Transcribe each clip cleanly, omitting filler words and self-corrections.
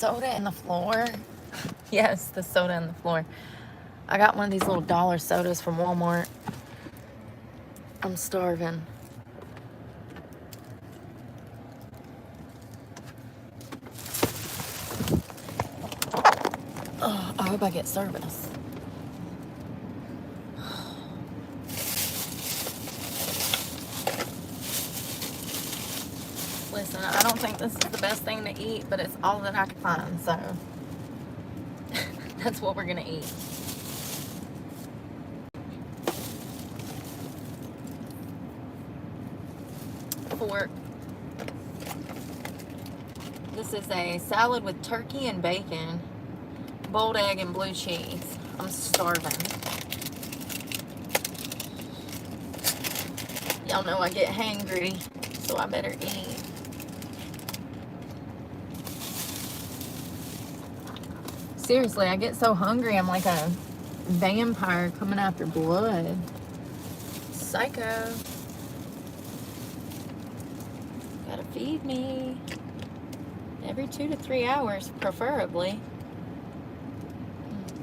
Soda in the floor. Yes, the soda in the floor. I got one of these little dollar sodas from Walmart. I'm starving. Oh, I hope I get service. Listen, I don't think this is the best thing to eat, but it's all that I can find, so that's what we're gonna eat. Fork. This is a salad with turkey and bacon, boiled egg and blue cheese. I'm starving. Y'all know I get hangry, so I better eat. Seriously, I get so hungry, I'm like a vampire coming after blood. Psycho. Gotta feed me. Every 2 to 3 hours, preferably.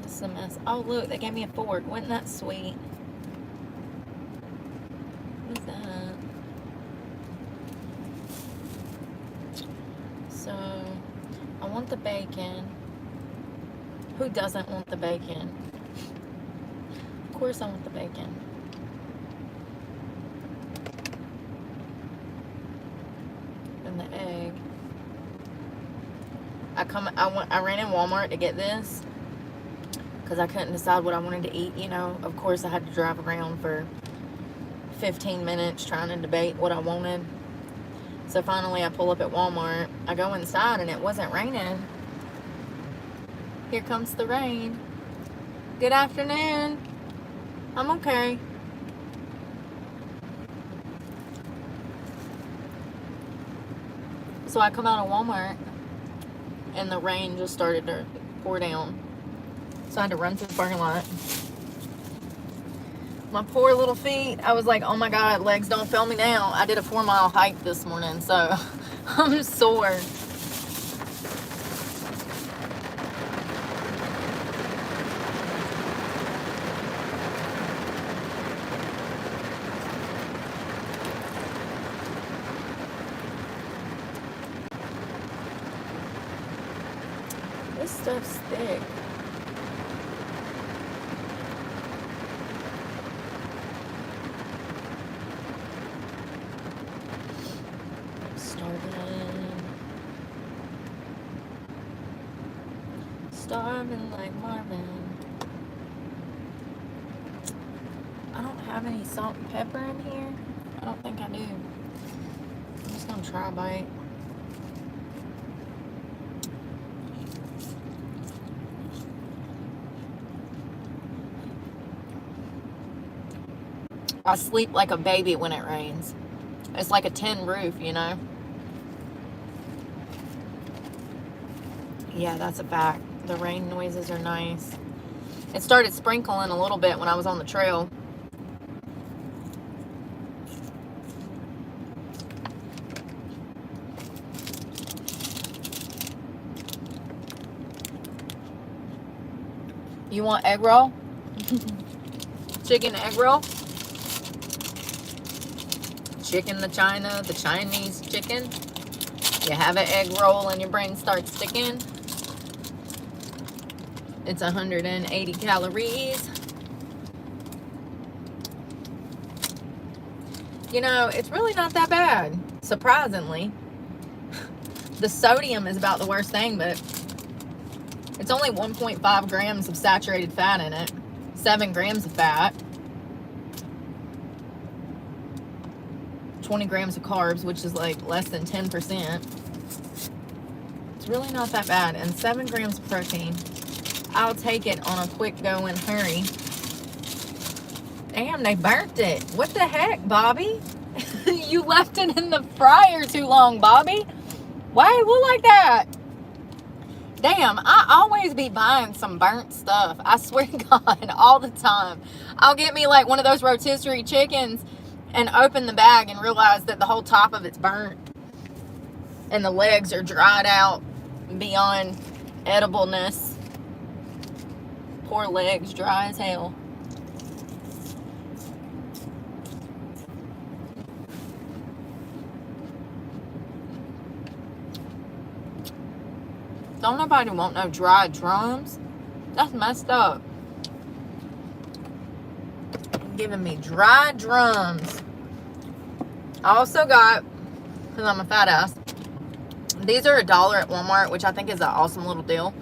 This is a mess. Oh, look, they gave me a fork. Wasn't that sweet? What is that? So, I want the bacon. Who doesn't want the bacon? Of course I want the bacon. And the egg. I ran in Walmart to get this because I couldn't decide what I wanted to eat, you know. Of course I had to drive around for 15 minutes trying to debate what I wanted. So finally I pull up at Walmart. I go inside and it wasn't raining. Here comes the rain. Good afternoon. I'm okay. So I come out of Walmart and the rain just started to pour down. So I had to run through the parking lot. My poor little feet. I was like, oh my God, legs don't fail me now. I did a 4-mile hike this morning, so I'm sore. This stuff's thick. Starving like Marvin. I don't have any salt and pepper in here. I don't think I do. I'm just gonna try a bite. I sleep like a baby when it rains. It's like a tin roof, you know? Yeah, that's a fact. The rain noises are nice. It started sprinkling a little bit when I was on the trail. You want egg roll? Chicken egg roll? Chicken the China, the Chinese chicken. You have an egg roll and your brain starts sticking. It's 180 calories. You know, it's really not that bad, surprisingly. The sodium is about the worst thing, but it's only 1.5 grams of saturated fat in it. 7 grams of fat. 20 grams of carbs, which is like less than 10%. It's really not that bad. And 7 grams of protein. I'll take it on a quick going hurry. Damn, they burnt it. What the heck, Bobby? You left it in the fryer too long, Bobby. Why it look like that? Damn, I always be buying some burnt stuff. I swear to God, all the time. I'll get me like one of those rotisserie chickens and open the bag and realize that the whole top of it's burnt and the legs are dried out beyond edibleness. Poor legs, dry as hell. Don't nobody want no dry drums. That's messed up. Giving me dry drums. I also got, because I'm a fat ass, these are $1 at Walmart, which I think is an awesome little deal.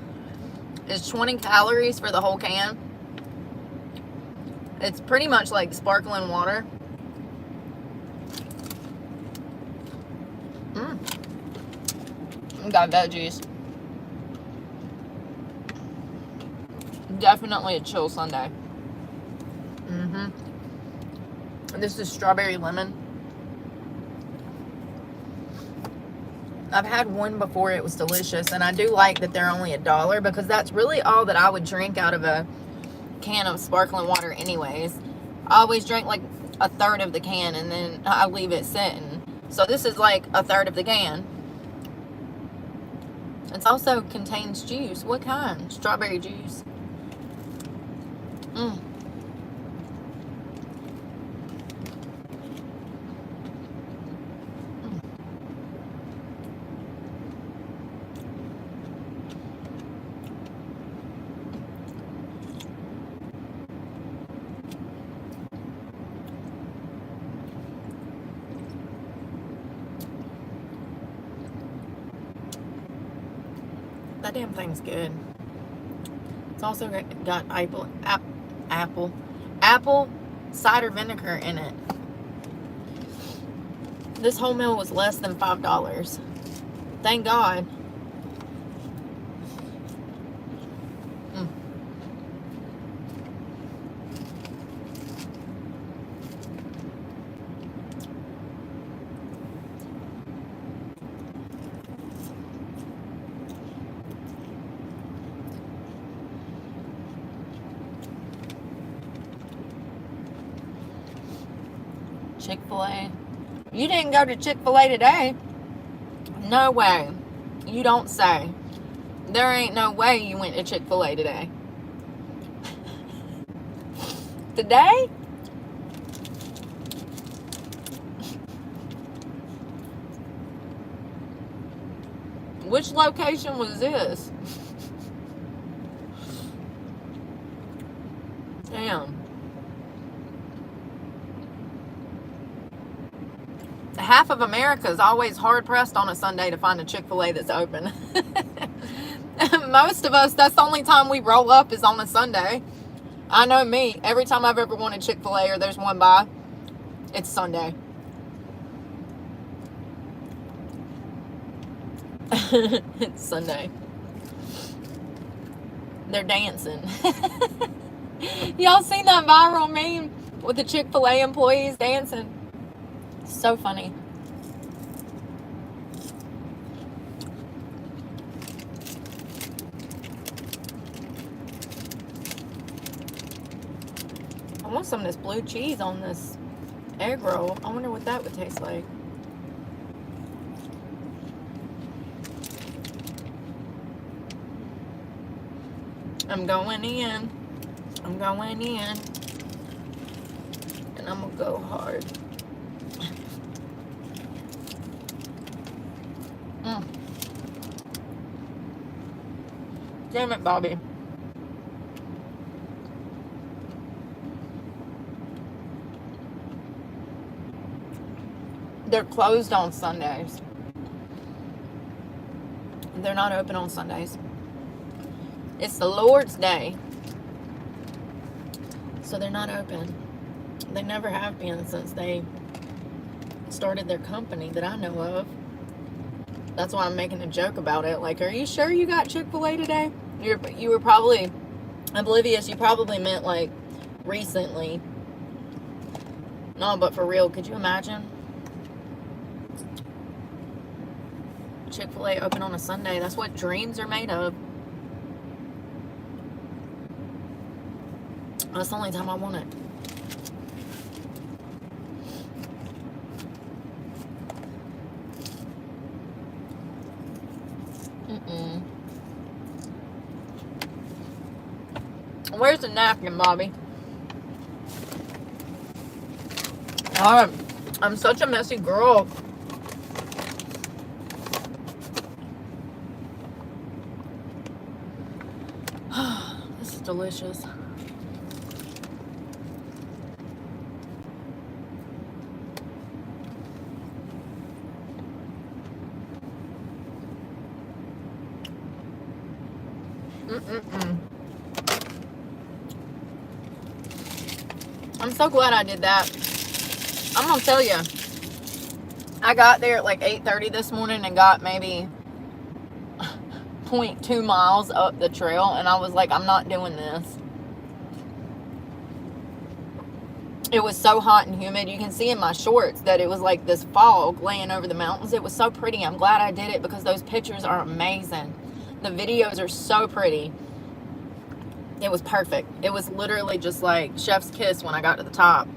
It's 20 calories for the whole can. It's pretty much like sparkling water. Got veggies. Definitely a chill Sunday. This is strawberry lemon. I've had one before. It was delicious, and I do like that they're only $1 because that's really all that I would drink out of a can of sparkling water anyways. I always drink like a third of the can and then I leave it sitting. So this is like a third of the can. It also contains juice. What kind? Strawberry juice. That damn thing's good. It's also got apple cider vinegar in it. This whole meal was less than $5. Thank God. Chick-fil-A. You didn't go to Chick-fil-A today. No way. You don't say. There ain't no way you went to Chick-fil-A today. Today? Which location was this? Damn. Half of America is always hard-pressed on a Sunday to find a Chick-fil-A that's open. Most of us, that's the only time we roll up is on a Sunday. I know me. Every time I've ever wanted Chick-fil-A or there's one by, it's Sunday. It's Sunday. They're dancing. Y'all seen that viral meme with the Chick-fil-A employees dancing? So funny. I want some of this blue cheese on this egg roll. I wonder what that would taste like. I'm going in. I'm going in. And I'm gonna go hard. Damn it, Bobby. They're closed on Sundays. They're not open on Sundays. It's the Lord's Day. So they're not open. They never have been since they started their company that I know of. That's why I'm making a joke about it. Like, are you sure you got Chick-fil-A today? You were probably oblivious. You probably meant, like, recently. No, but for real, could you imagine? Chick-fil-A open on a Sunday. That's what dreams are made of. That's the only time I want it. Where's the napkin, Bobby? Alright. I'm such a messy girl. This is delicious. I'm so glad I did that. I'm gonna tell you, I got there at like 8:30 this morning and got maybe 0.2 miles up the trail, and I was like, I'm not doing this. It was so hot and humid. You can see in my shorts that it was like this fog laying over the mountains. It was so pretty. I'm glad I did it because those pictures are amazing. The videos are so pretty. It was perfect. It was literally just like chef's kiss when I got to the top.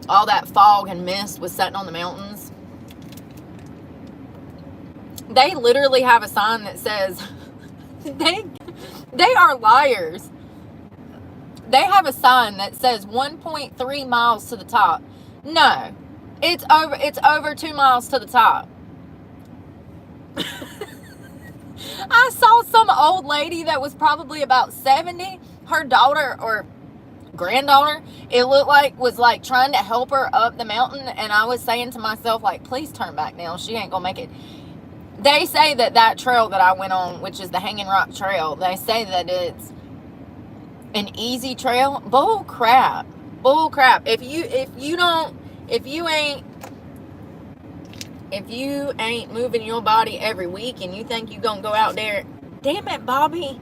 All that fog and mist was setting on the mountains. They literally have a sign that says, they are liars. They have a sign that says 1.3 miles to the top. No, it's over 2 miles to the top. I saw some old lady that was probably about 70. Her daughter or granddaughter, it looked like, was like trying to help her up the mountain. And I was saying to myself, like, please turn back now. She ain't gonna make it. They say that trail that I went on, which is the Hanging Rock Trail, they say that it's an easy trail. Bull crap. Bull crap. If you ain't moving your body every week and you think you gonna go out there, damn it, Bobby.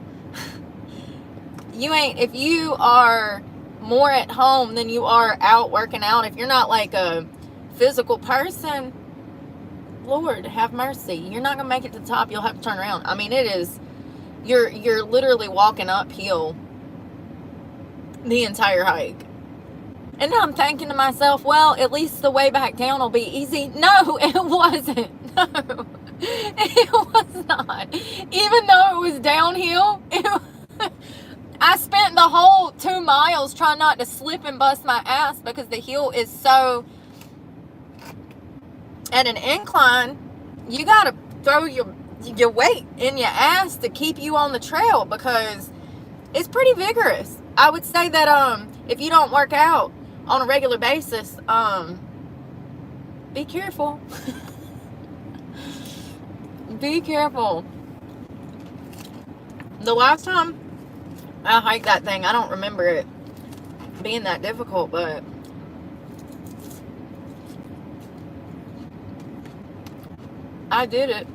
If you are more at home than you are out working out, if you're not like a physical person, Lord have mercy, you're not gonna make it to the top. You'll have to turn around. I mean, it is, you're literally walking uphill the entire hike. And I'm thinking to myself, well, at least the way back down will be easy. No, it wasn't. No, it was not. Even though it was downhill, I spent the whole 2 miles trying not to slip and bust my ass because the hill is so, at an incline, you got to throw your weight in your ass to keep you on the trail because it's pretty vigorous. I would say that if you don't work out on a regular basis, be careful. Be careful. The last time I hiked that thing, I don't remember it being that difficult, but I did it.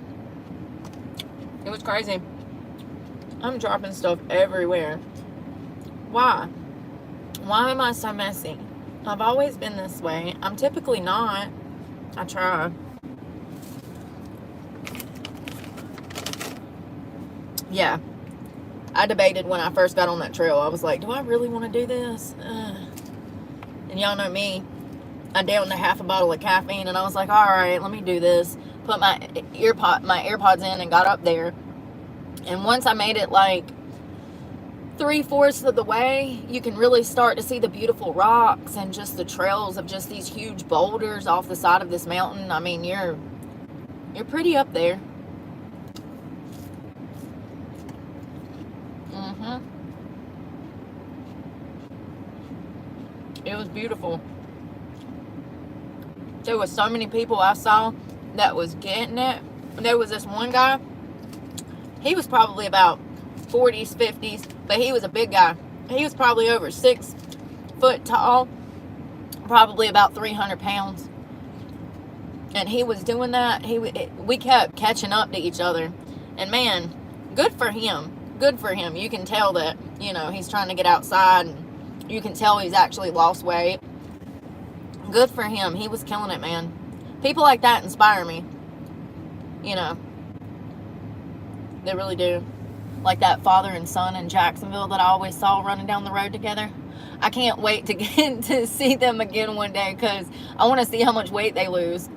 It was crazy. I'm dropping stuff everywhere. Why? Why am I so messy? I've always been this way. I'm typically not. I try. Yeah. I debated when I first got on that trail. I was like, do I really want to do this? And y'all know me. I downed a half a bottle of caffeine and I was like, all right, let me do this. Put my AirPods in and got up there. And once I made it like 3/4 of the way, you can really start to see the beautiful rocks and just the trails of just these huge boulders off the side of this mountain. I mean, you're pretty up there. It was beautiful. There was so many people I saw that was getting it. There was this one guy. He was probably about 40s, 50s, but he was a big guy. He was probably over 6 foot tall, probably about 300 pounds. And he was doing that. We kept catching up to each other. And man, good for him. Good for him. You can tell that, he's trying to get outside, and you can tell he's actually lost weight. Good for him. He was killing it, man. People like that inspire me. They really do. Like that father and son in Jacksonville that I always saw running down the road together. I can't wait to get to see them again one day because I want to see how much weight they lose.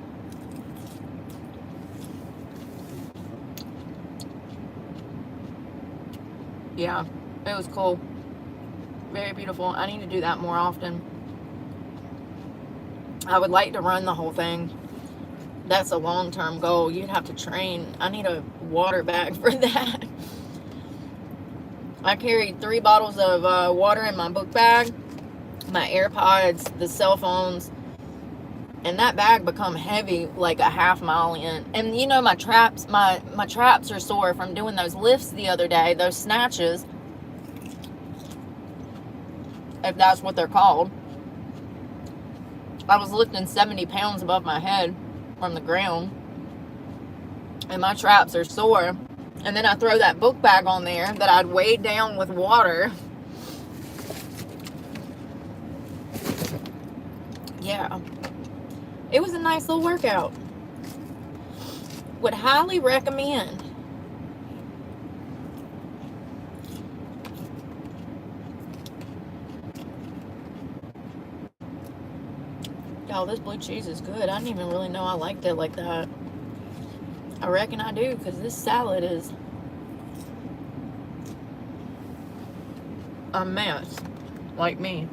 Yeah. It was cool. Very beautiful. I need to do that more often. I would like to run the whole thing. That's a long-term goal. You'd have to train. I need a water bag for that. I carried 3 bottles of water in my book bag, my AirPods, the cell phones, and that bag become heavy like a half mile in. And you know, my traps are sore from doing those lifts the other day, those snatches, if that's what they're called. I was lifting 70 pounds above my head from the ground, and my traps are sore. And then I throw that book bag on there that I'd weighed down with water. Yeah, it was a nice little workout. Would highly recommend. Y'all, this blue cheese is good. I didn't even really know I liked it like that. I reckon I do, because this salad is a mess, like me.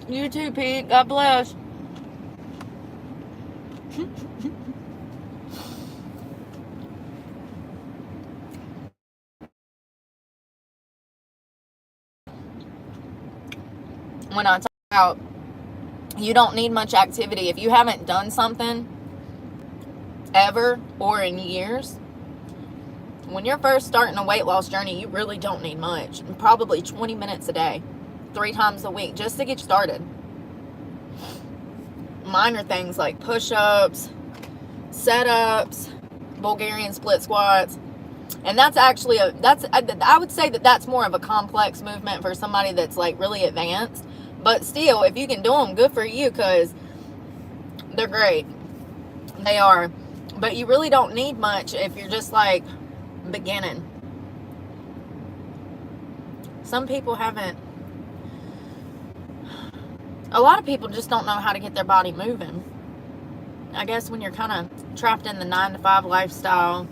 You too, Pete. God bless. When I talk about you don't need much activity, if you haven't done something ever or in years, when you're first starting a weight loss journey, you really don't need much. Probably 20 minutes a day, 3 times a week, just to get started. Minor things like push-ups, set-ups, Bulgarian split squats. And that's actually I would say that that's more of a complex movement for somebody that's like really advanced. But still, if you can do them, good for you, because they're great. They are. But you really don't need much if you're just like beginning. Some people haven't. A lot of people just don't know how to get their body moving. I guess when you're kind of trapped in the 9-to-5 lifestyle,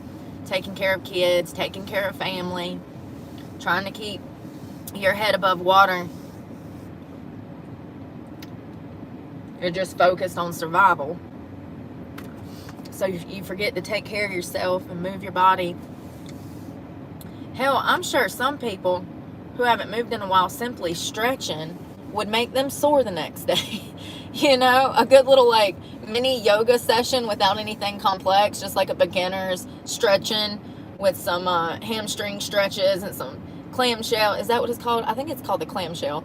taking care of kids, taking care of family, trying to keep your head above water, you're just focused on survival. So you forget to take care of yourself and move your body. Hell, I'm sure some people who haven't moved in a while, simply stretching would make them sore the next day. You know, a good little like mini yoga session without anything complex, just like a beginner's stretching with some hamstring stretches and some clamshell. Is that what it's called? I think it's called the clamshell.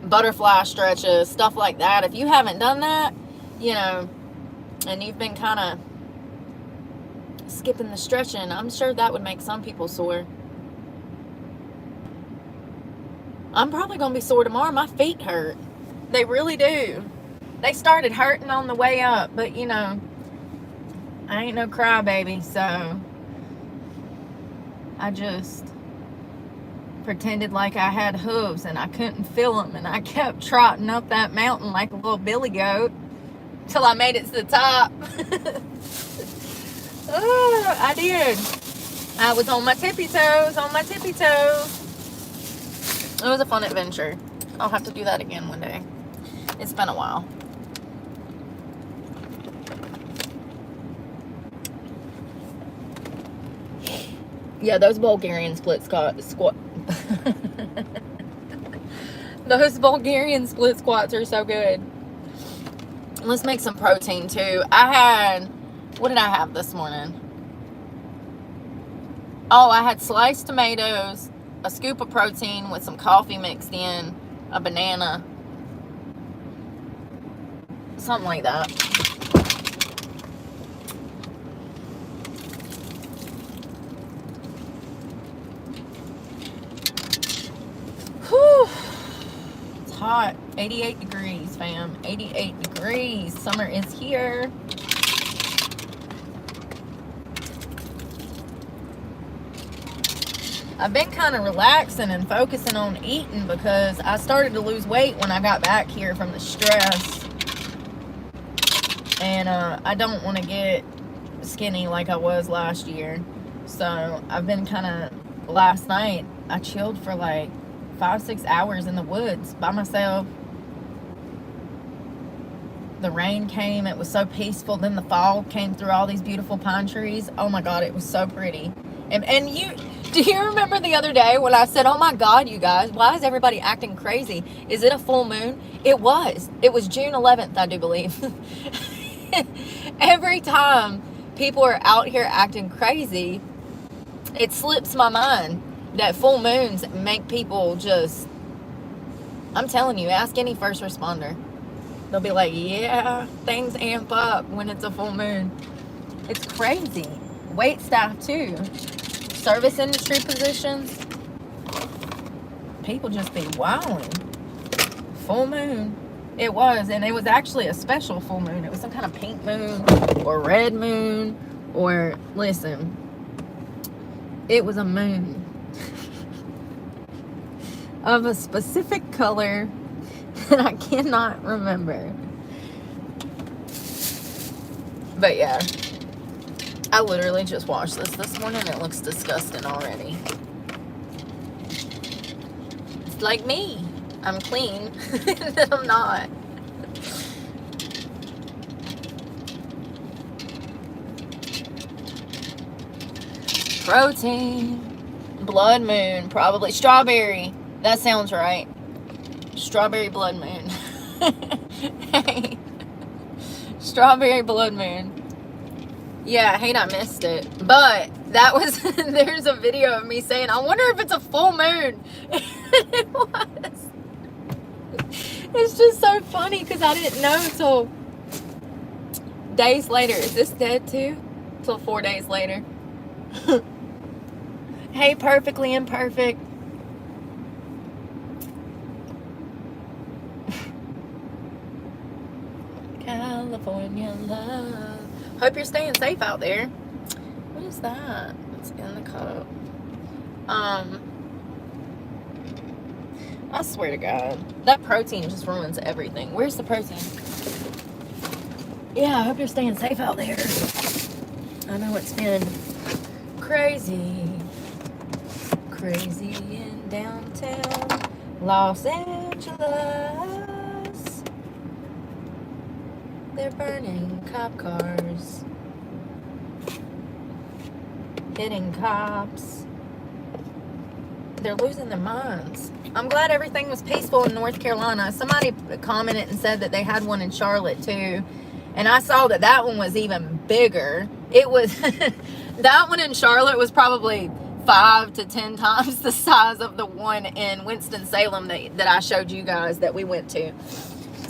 Butterfly stretches, stuff like that. If you haven't done that, you know, and you've been kind of skipping the stretching, I'm sure that would make some people sore. I'm probably going to be sore tomorrow. My feet hurt. They really do. They started hurting on the way up, but you know, I ain't no crybaby, so I just pretended like I had hooves and I couldn't feel them, and I kept trotting up that mountain like a little billy goat till I made it to the top. Oh, I did. I was on my tippy toes, It was a fun adventure. I'll have to do that again one day. It's been a while. Yeah, those Bulgarian split squat. Those Bulgarian split squats are so good. Let's make some protein too. What did I have this morning? Oh, I had sliced tomatoes, a scoop of protein with some coffee mixed in, a banana, something like that. Whew. It's hot. 88 degrees, fam. 88 degrees. Summer is here. I've been kind of relaxing and focusing on eating because I started to lose weight when I got back here from the stress. And I don't want to get skinny like I was last year. So I've been kind of, last night I chilled for like 5-6 hours in the woods by myself. The rain came, it was so peaceful. Then the fog came through all these beautiful pine trees. Oh my God, it was so pretty. And you, do you remember the other day when I said, oh my God, you guys, why is everybody acting crazy? Is it a full moon? It was June 11th, I do believe. Every time people are out here acting crazy, it slips my mind that full moons make people just, I'm telling you, ask any first responder. They'll be like, yeah, things amp up when it's a full moon. It's crazy. Wait staff too. Service industry positions. People just be wilding. Full moon. It was, and it was actually a special full moon. It was some kind of pink moon or red moon or, listen, it was a moon of a specific color that I cannot remember. But yeah, I literally just washed this morning. It looks disgusting already. It's like me. I'm clean. Then I'm not. Protein. Blood moon, probably. Strawberry. That sounds right. Strawberry blood moon. Hey. Strawberry blood moon. Yeah, I hate I missed it. But that was, there's a video of me saying, I wonder if it's a full moon. It was. It's just so funny because I didn't know until days later. Is this dead too? Till 4 days later. Hey, perfectly imperfect. California love. Hope you're staying safe out there. What is that? It's in the cup. I swear to God, that protein just ruins everything. Where's the protein? Yeah, I hope you're staying safe out there. I know it's been crazy. Crazy in downtown Los Angeles. They're burning cop cars, hitting cops. They're losing their minds. I'm glad everything was peaceful in North Carolina. Somebody commented and said that they had one in Charlotte too. And I saw that that one was even bigger. It was, that one in Charlotte was probably 5 to 10 times the size of the one in Winston-Salem that I showed you guys that we went to.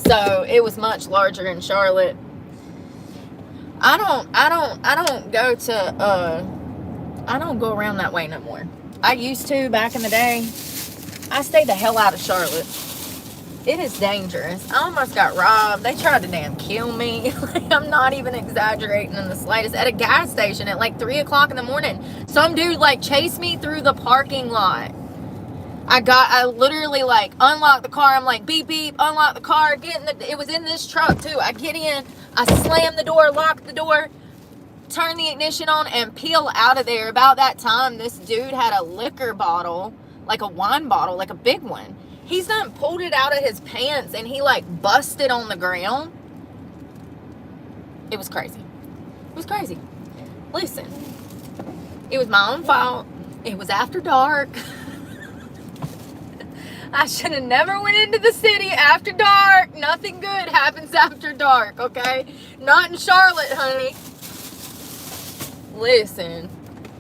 So it was much larger in Charlotte. I don't go around that way no more. I used to back in the day. I stayed the hell out of Charlotte. It is dangerous. I almost got robbed. They tried to damn kill me. Like, I'm not even exaggerating in the slightest. At a gas station at like 3 o'clock in the morning, some dude like chased me through the parking lot. I literally like unlocked the car. I'm like, beep, beep, unlock the car. It was in this truck too. I get in, I slam the door, lock the door, turn the ignition on, and peel out of there. About that time, this dude had a liquor bottle, like a wine bottle, like a big one. He's done pulled it out of his pants and he like busted on the ground. It was crazy. It was crazy. Listen, it was my own fault. It was after dark. I should have never went into the city after dark. Nothing good happens after dark, okay? Not in Charlotte, honey. Listen,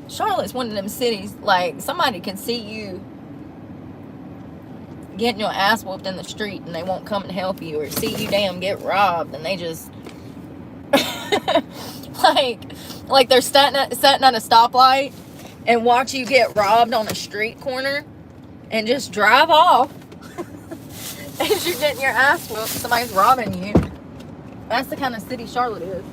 Charlotte's one of them cities, like, somebody can see you getting your ass whooped in the street and they won't come and help you, or see you damn get robbed and they just like they're sitting at a stoplight and watch you get robbed on a street corner and just drive off as you're getting your ass whooped. Somebody's robbing you. That's the kind of city Charlotte is.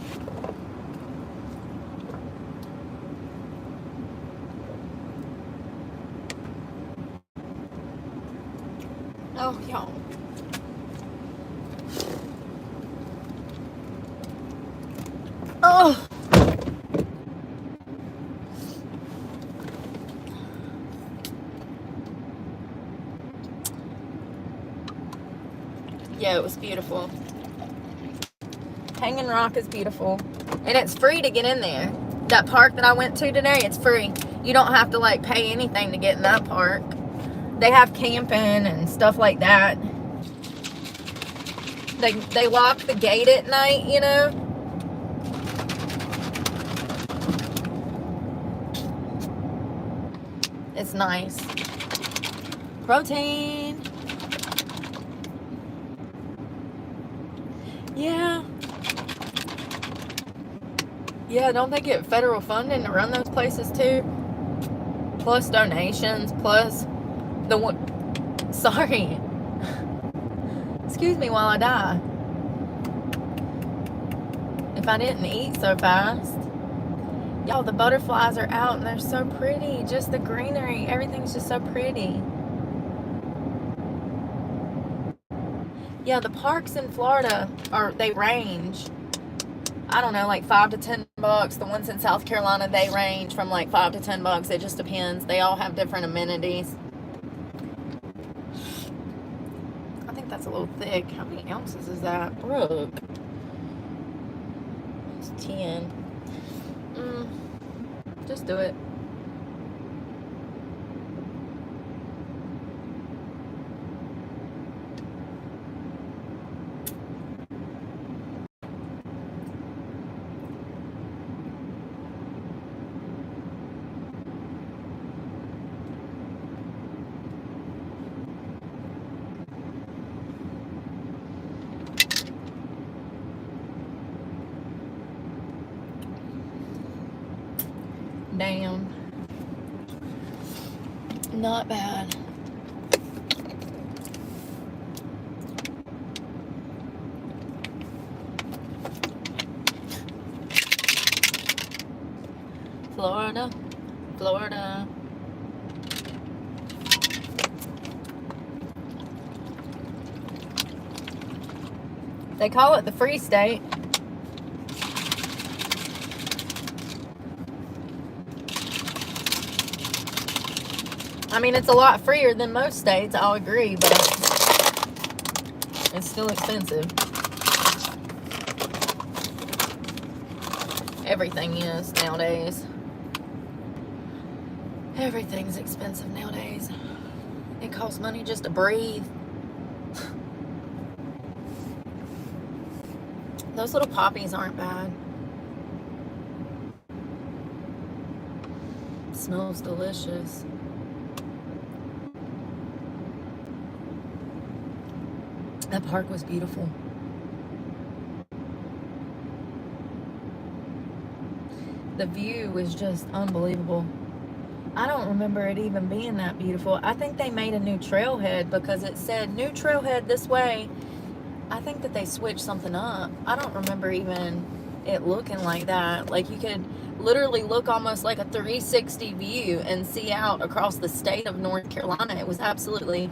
Oh, y'all. Oh. Yeah, it was beautiful. Hanging Rock is beautiful. And it's free to get in there. That park that I went to today, it's free. You don't have to like pay anything to get in that park. They have camping and stuff like that. They lock the gate at night, you know. It's nice. Protein. Yeah. Yeah, don't they get federal funding to run those places too? Plus donations, plus the one. Sorry. Excuse me while I die. If I didn't eat so fast. Y'all, the butterflies are out and they're so pretty. Just the greenery. Everything's just so pretty. Yeah, the parks in Florida they range. I don't know, like $5 to $10. The ones in South Carolina, they range from like $5 to $10. It just depends. They all have different amenities. I think that's a little thick. How many ounces is that? Brooke. It's 10. Just do it. Damn. Not bad. Florida, Florida. They call it the Free State. I mean, it's a lot freer than most states, I'll agree, but it's still expensive. Everything is nowadays. Everything's expensive nowadays. It costs money just to breathe. Those little poppies aren't bad. It smells delicious. That park was beautiful. The view was just unbelievable. I don't remember it even being that beautiful. I think they made a new trailhead because it said new trailhead this way. I think that they switched something up. I don't remember even it looking like that. Like you could literally look almost like a 360 view and see out across the state of North Carolina. It was absolutely,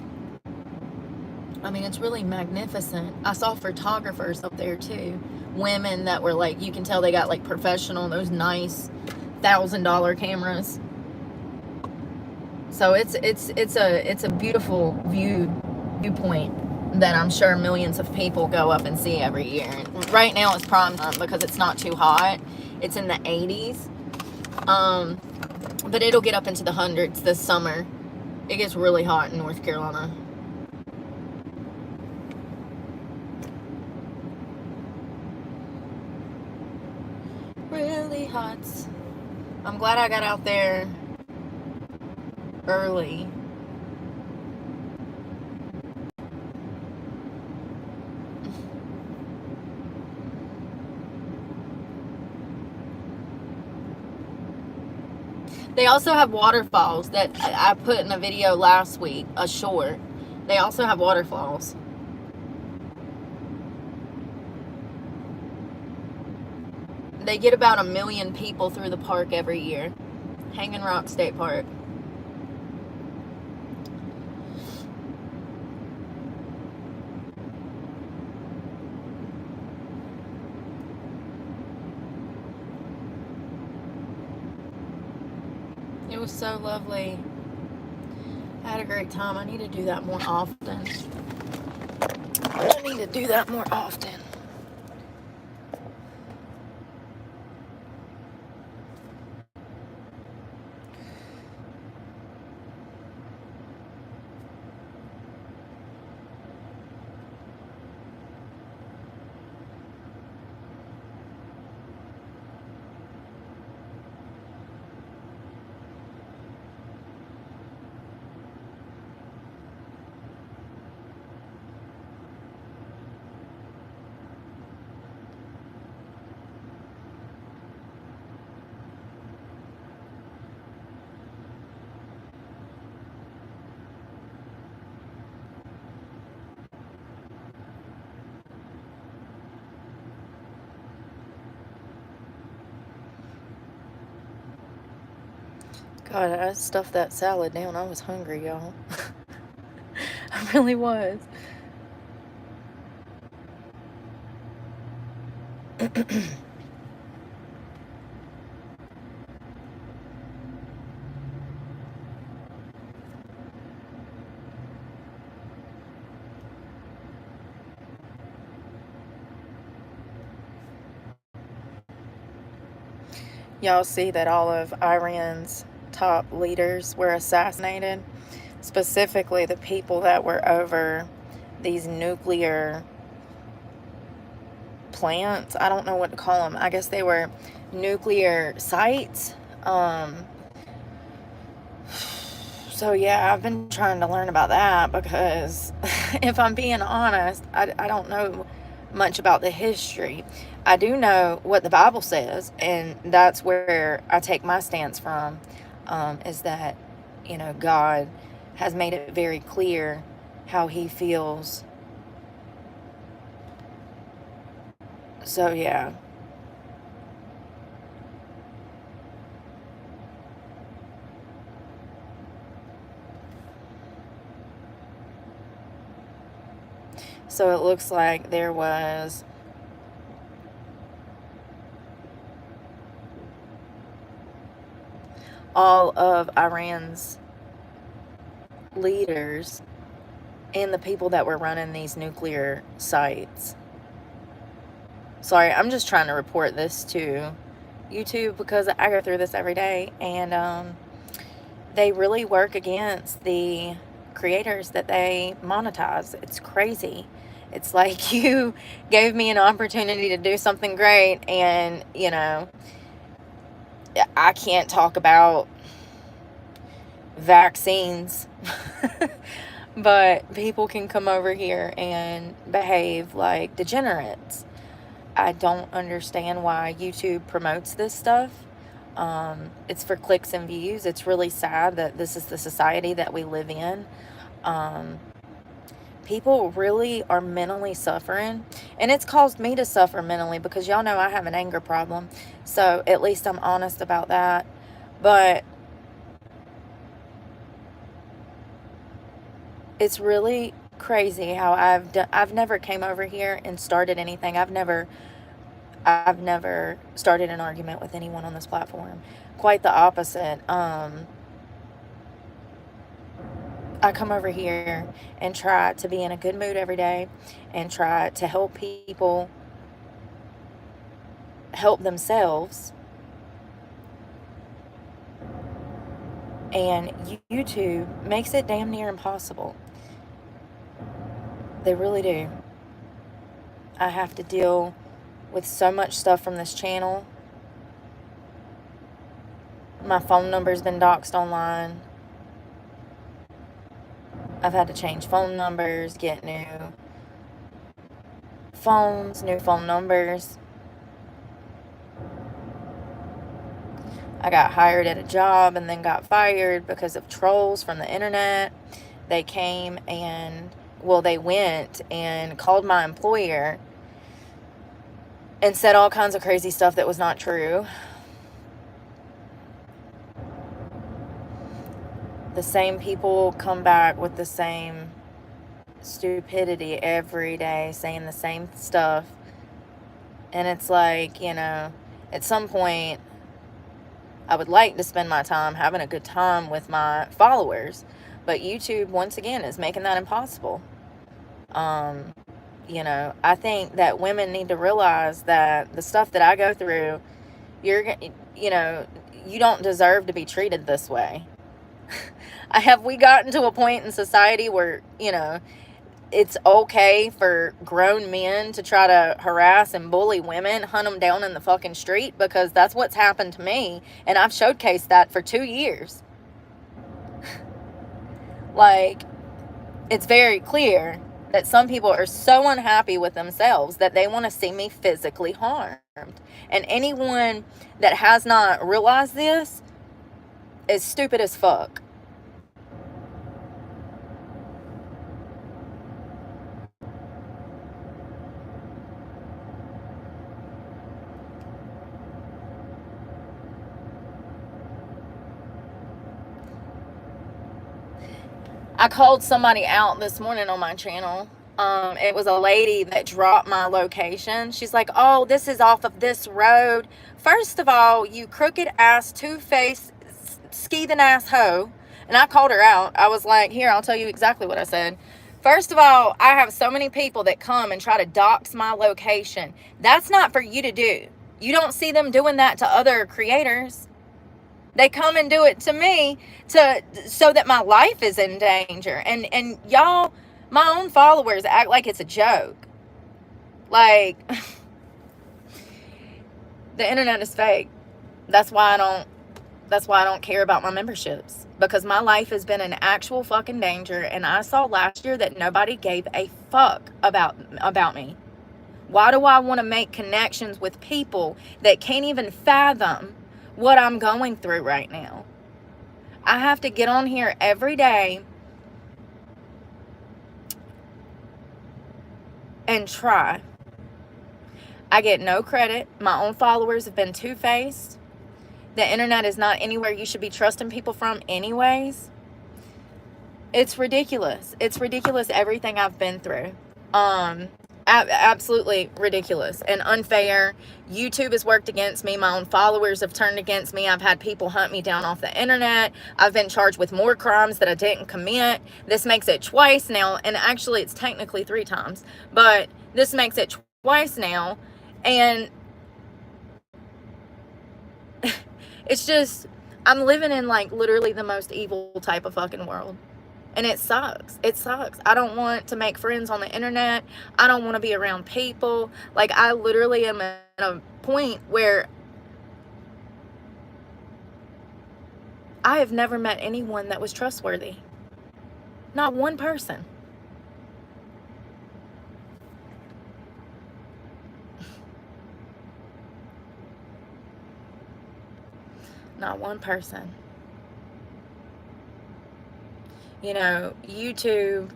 I mean, it's really magnificent. I saw photographers up there too. Women that were like, you can tell they got like professional, those nice $1,000 cameras. So it's a beautiful viewpoint that I'm sure millions of people go up and see every year. Right now it's prime time because it's not too hot. It's in the 80s. But it'll get up into the hundreds this summer. It gets really hot in North Carolina. Really hot. I'm glad I got out there early. They also have waterfalls that I put in a video last week, a short. They also have waterfalls. They get about 1 million people through the park every year. Hanging Rock State Park. was so lovely. I had a great time. I need to do that more often. I need to do that more often. God, I stuffed that salad down. I was hungry, y'all. I really was. Y'all see that all of Iran's top leaders were assassinated, specifically the people that were over these nuclear plants. I don't know what to call them. I guess they were nuclear sites. So yeah, I've been trying to learn about that because if I'm being honest, I don't know much about the history. I do know what the Bible says, and that's where I take my stance from, is that, God has made it very clear how he feels. So yeah. So it looks like there was all of Iran's leaders and the people that were running these nuclear sites. Sorry, I'm just trying to report this to YouTube because I go through this every day, and they really work against the creators that they monetize. It's crazy. It's like you gave me an opportunity to do something great, and I can't talk about vaccines. But people can come over here and behave like degenerates. I don't understand why YouTube promotes this stuff. It's for clicks and views. It's really sad that this is the society that we live in. People really are mentally suffering, and it's caused me to suffer mentally because y'all know I have an anger problem. So at least I'm honest about that. But it's really crazy how I've never came over here and started anything. I've never started an argument with anyone on this platform. Quite the opposite. I come over here and try to be in a good mood every day and try to help people help themselves. And YouTube makes it damn near impossible. They really do. I have to deal with so much stuff from this channel. My phone number's been doxed online. I've had to change phone numbers, get new phones, new phone numbers. I got hired at a job and then got fired because of trolls from the internet. They came and, they went and called my employer and said all kinds of crazy stuff that was not true. The same people come back with the same stupidity every day, saying the same stuff. And it's like, at some point, I would like to spend my time having a good time with my followers, but YouTube, once again, is making that impossible. Um, I think that women need to realize that the stuff that I go through, you're, you know, you don't deserve to be treated this way. We gotten to a point in society where, it's okay for grown men to try to harass and bully women, hunt them down in the fucking street, because that's what's happened to me, and I've showcased that for 2 years. Like, it's very clear that some people are so unhappy with themselves that they want to see me physically harmed. And anyone that has not realized this is stupid as fuck. I called somebody out this morning on my channel. It was a lady that dropped my location. She's like, oh, this is off of this road. First of all, you crooked ass, two-faced, skeething ass hoe. And I called her out. I was like, here, I'll tell you exactly what I said. First of all, I have so many people that come and try to dox my location. That's not for you to do. You don't see them doing that to other creators. They come and do it to me so that my life is in danger. And y'all, my own followers, act like it's a joke. Like, the internet is fake. That's why I don't care about my memberships, because my life has been in actual fucking danger, and I saw last year that nobody gave a fuck about me. Why do I want to make connections with people that can't even fathom what I'm going through right now? I have to get on here every day and try. I get no credit. My own followers have been two-faced. The internet is not anywhere you should be trusting people from anyways. It's ridiculous. It's ridiculous, everything I've been through. Absolutely ridiculous and unfair. YouTube has worked against me. My own followers have turned against me. I've had people hunt me down off the internet. I've been charged with more crimes that I didn't commit. This makes it twice now, and actually it's technically 3 times, but this makes it twice now. And it's just, I'm living in like literally the most evil type of fucking world. And it sucks. It sucks. I don't want to make friends on the internet. I don't want to be around people. Like, I literally am at a point where I have never met anyone that was trustworthy. Not one person. Not one person. YouTube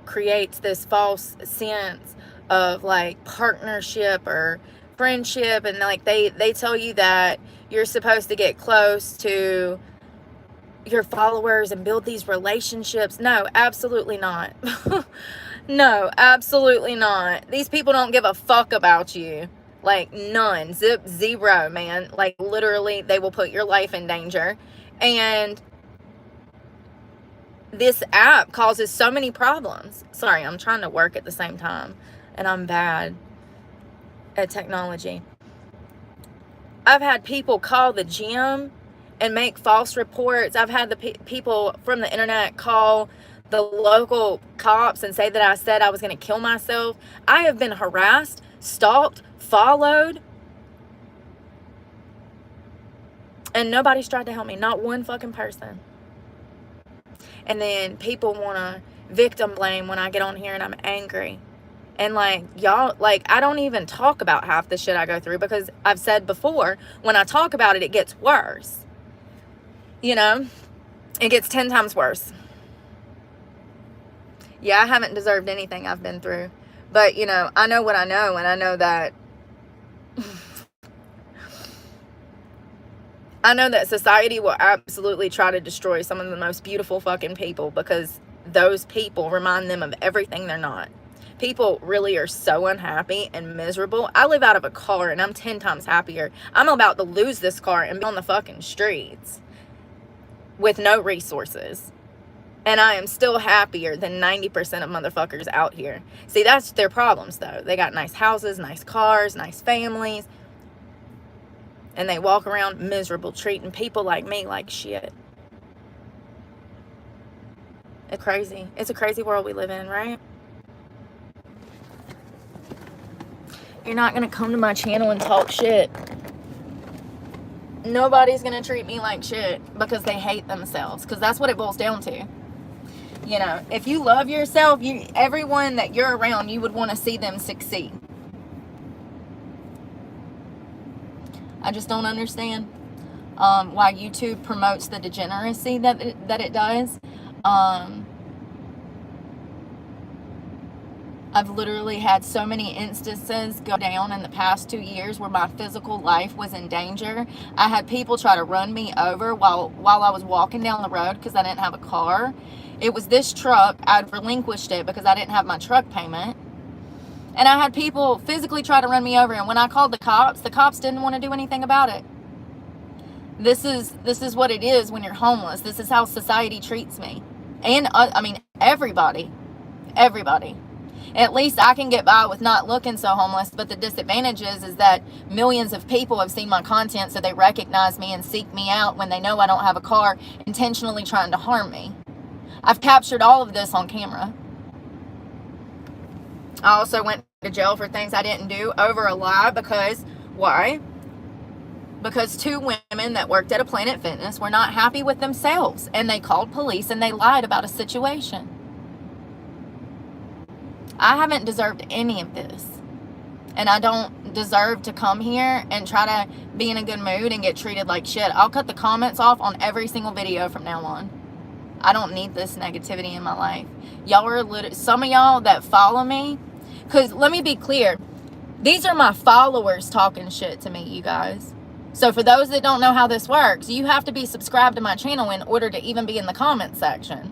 creates this false sense of like partnership or friendship, and like they tell you that you're supposed to get close to your followers and build these relationships. No, absolutely not. No, absolutely not. These people don't give a fuck about you. Like, none. Zero, man. Like, literally, they will put your life in danger. And this app causes so many problems. Sorry, I'm trying to work at the same time, and I'm bad at technology. I've had people call the gym and make false reports. I've had the people from the internet call the local cops and say that I said I was going to kill myself. I have been harassed, stalked, followed, and nobody's tried to help me. Not one fucking person. And then people want to victim blame when I get on here and I'm angry. And like, y'all, like, I don't even talk about half the shit I go through, because I've said before, when I talk about it, it gets worse. It gets 10 times worse. Yeah, I haven't deserved anything I've been through. But, I know what I know, and I know that I know that society will absolutely try to destroy some of the most beautiful fucking people, because those people remind them of everything they're not. People really are so unhappy and miserable. I live out of a car and I'm 10 times happier. I'm about to lose this car and be on the fucking streets with no resources. And I am still happier than 90% of motherfuckers out here. See, that's their problems, though. They got nice houses, nice cars, nice families. And they walk around miserable, treating people like me like shit. It's crazy. It's a crazy world we live in, right? You're not going to come to my channel and talk shit. Nobody's going to treat me like shit because they hate themselves. Because that's what it boils down to. You know, if you love yourself, everyone that you're around, you would want to see them succeed. I just don't understand why YouTube promotes the degeneracy that it does. I've literally had so many instances go down in the past 2 years where my physical life was in danger. I had people try to run me over while I was walking down the road because I didn't have a car. It was this truck. I'd relinquished it because I didn't have my truck payment. And I had people physically try to run me over. And when I called the cops didn't want to do anything about it. This is what it is when you're homeless. This is how society treats me. And, I mean, everybody. At least I can get by with not looking so homeless. But the disadvantage is that millions of people have seen my content, so they recognize me and seek me out when they know I don't have a car, intentionally trying to harm me. I've captured all of this on camera. I also went to jail for things I didn't do over a lie because, why? Because 2 women that worked at a Planet Fitness were not happy with themselves and they called police and they lied about a situation. I haven't deserved any of this. And I don't deserve to come here and try to be in a good mood and get treated like shit. I'll cut the comments off on every single video from now on. I don't need this negativity in my life. Y'all are some of y'all that follow me, because let me be clear, these are my followers talking shit to me, you guys. So for those that don't know how this works, you have to be subscribed to my channel in order to even be in the comment section.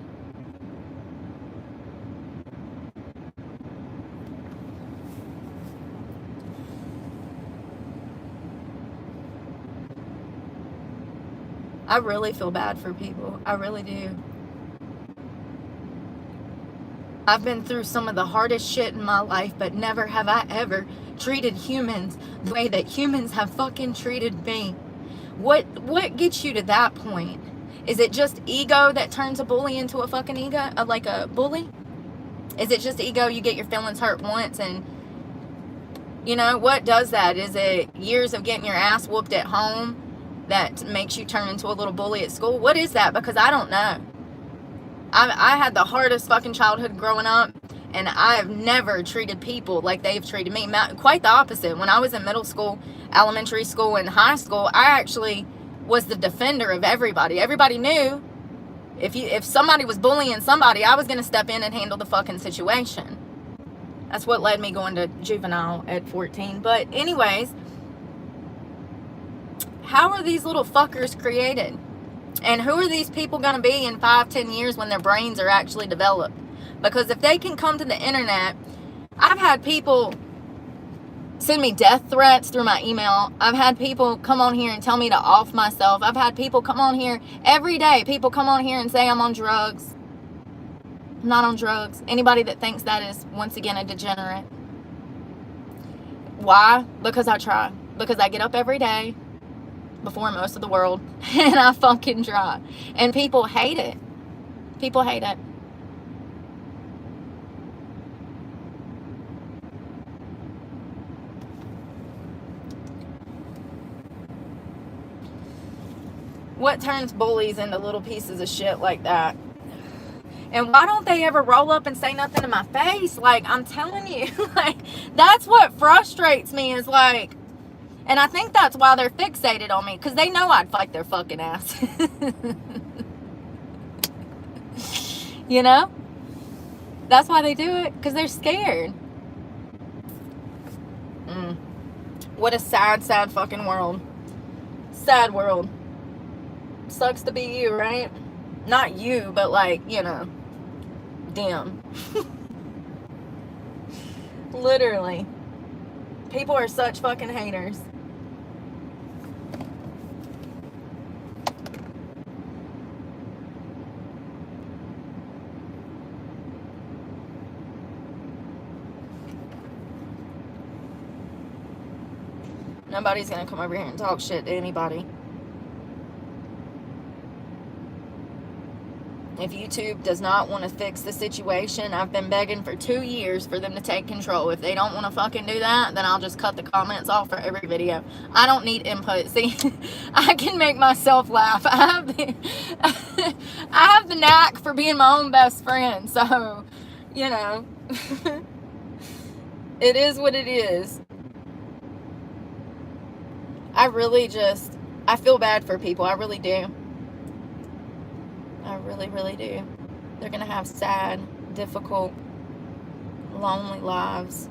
I really feel bad for people. I really do. I've been through some of the hardest shit in my life, but never have I ever treated humans the way that humans have fucking treated me. What gets you to that point? Is it just ego that turns a bully into a fucking ego, like a bully? Is it just ego, you get your feelings hurt once and, you know, what does that? Is it years of getting your ass whooped at home that makes you turn into a little bully at school? What is that? Because I don't know. I had the hardest fucking childhood growing up, and I have never treated people like they've treated me. Quite the opposite. When I was in middle school, elementary school, and high school, I actually was the defender of everybody. Everybody knew if somebody was bullying somebody, I was going to step in and handle the fucking situation. That's what led me going to juvenile at 14. But anyways, how are these little fuckers created? And who are these people going to be in 5-10 years when their brains are actually developed? Because if they can come to the internet, I've had people send me death threats through my email. I've had people come on here and tell me to off myself. I've had people come on here every day. People come on here and say I'm on drugs. I'm not on drugs. Anybody that thinks that is, once again, a degenerate. Why? Because I try. Because I get up every day before most of the world and I fucking try. And people hate it. People hate it. What turns bullies into little pieces of shit like that? And why don't they ever roll up and say nothing to my face? Like, I'm telling you, like, that's what frustrates me is like, and I think that's why they're fixated on me, because they know I'd fight their fucking ass. You know? That's why they do it, because they're scared. What a sad, sad fucking world. Sad world. Sucks to be you, right? Not you, but like, you know, damn. Literally. People are such fucking haters. Nobody's gonna come over here and talk shit to anybody. If YouTube does not want to fix the situation, I've been begging for 2 years for them to take control. If they don't want to fucking do that, then I'll just cut the comments off for every video. I don't need input. See, I can make myself laugh. I have the knack for being my own best friend. So, you know, it is what it is. I feel bad for people. I really do. I really, really do. They're going to have sad, difficult, lonely lives.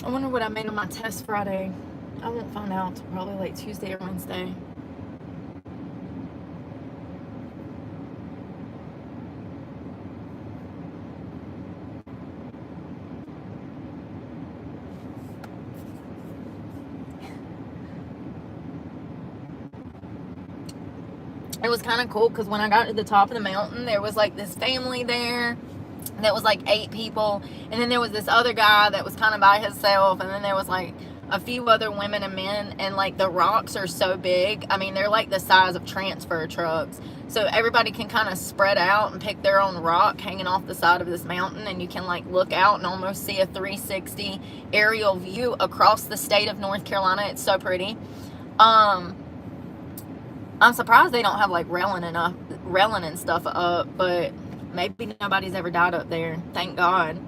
I wonder what I made on my test Friday. I won't find out until probably like Tuesday or Wednesday. It was kind of cool because when I got to the top of the mountain, there was like this family there that was like 8 people, and then there was this other guy that was kind of by himself, and then there was like a few other women and men, and like the rocks are so big. I mean, they're like the size of transfer trucks, so everybody can kind of spread out and pick their own rock hanging off the side of this mountain, and you can like look out and almost see a 360 aerial view across the state of North Carolina. It's so pretty. I'm surprised they don't have like railing and stuff up, but maybe nobody's ever died up there, thank God.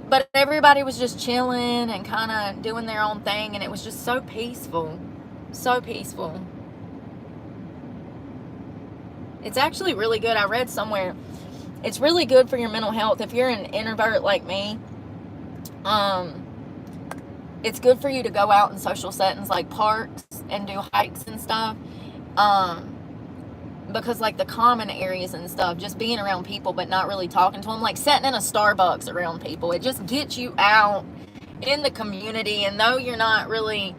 But everybody was just chilling and kind of doing their own thing, and it was just so peaceful. So peaceful. It's actually really good. I read somewhere it's really good for your mental health. If you're an introvert like me, it's good for you to go out in social settings like parks and do hikes and stuff. Because like the common areas and stuff, just being around people but not really talking to them, like sitting in a Starbucks around people, it just gets you out in the community. And though you're not really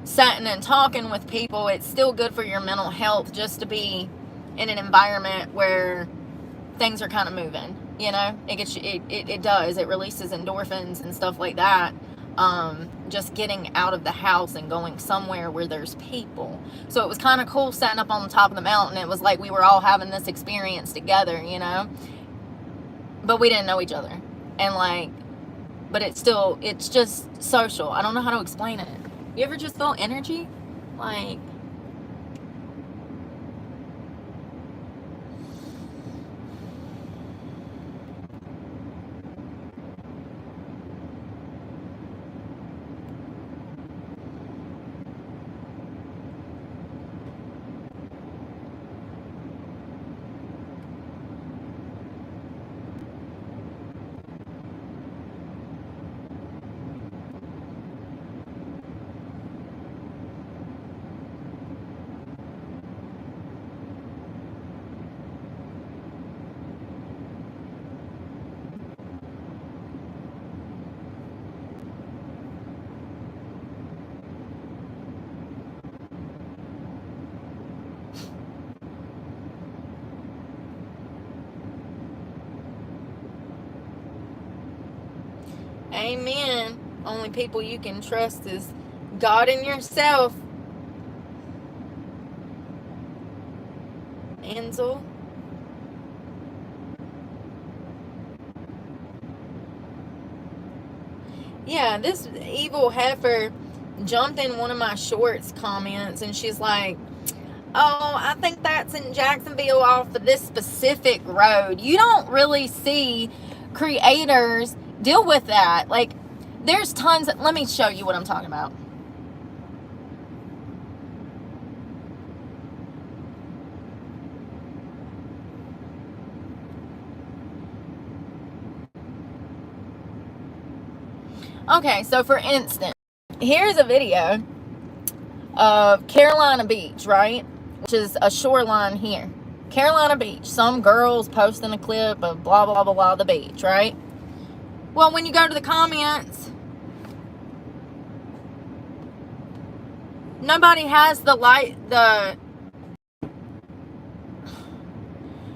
sitting and talking with people, it's still good for your mental health just to be in an environment where things are kind of moving, you know. It gets you, it does, it releases endorphins and stuff like that. Just getting out of the house and going somewhere where there's people. So it was kind of cool sitting up on the top of the mountain. It was like we were all having this experience together, you know, but we didn't know each other. And like, but it's just social. I don't know how to explain it. You ever just feel energy? Like, Amen. Only people you can trust is God and yourself. Ansel. Yeah, this evil heifer jumped in one of my shorts comments, and she's like, oh, I think that's in Jacksonville off of this specific road. You don't really see creators deal with that. Like, there's tons. Let me show you what I'm talking about. Okay, so for instance, here's a video of Carolina Beach, right? Which is a shoreline here. Carolina Beach. Some girls posting a clip of blah, blah, blah, blah, the beach, right? Well, when you go to the comments, nobody has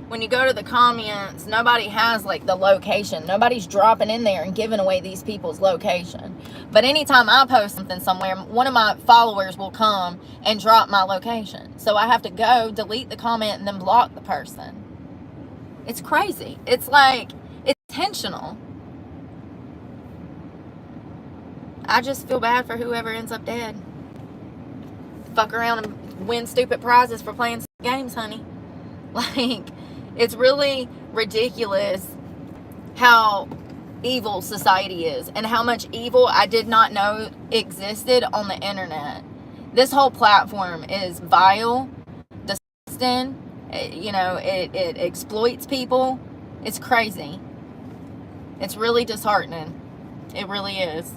when you go to the comments, nobody has like the location. Nobody's dropping in there and giving away these people's location. But anytime I post something somewhere, one of my followers will come and drop my location. So I have to go delete the comment and then block the person. It's crazy. It's like, it's intentional. I just feel bad for whoever ends up dead. Fuck around and win stupid prizes for playing games, honey. Like, it's really ridiculous how evil society is and how much evil I did not know existed on the internet. This whole platform is vile, disgusting. It exploits people. It's crazy. It's really disheartening. It really is.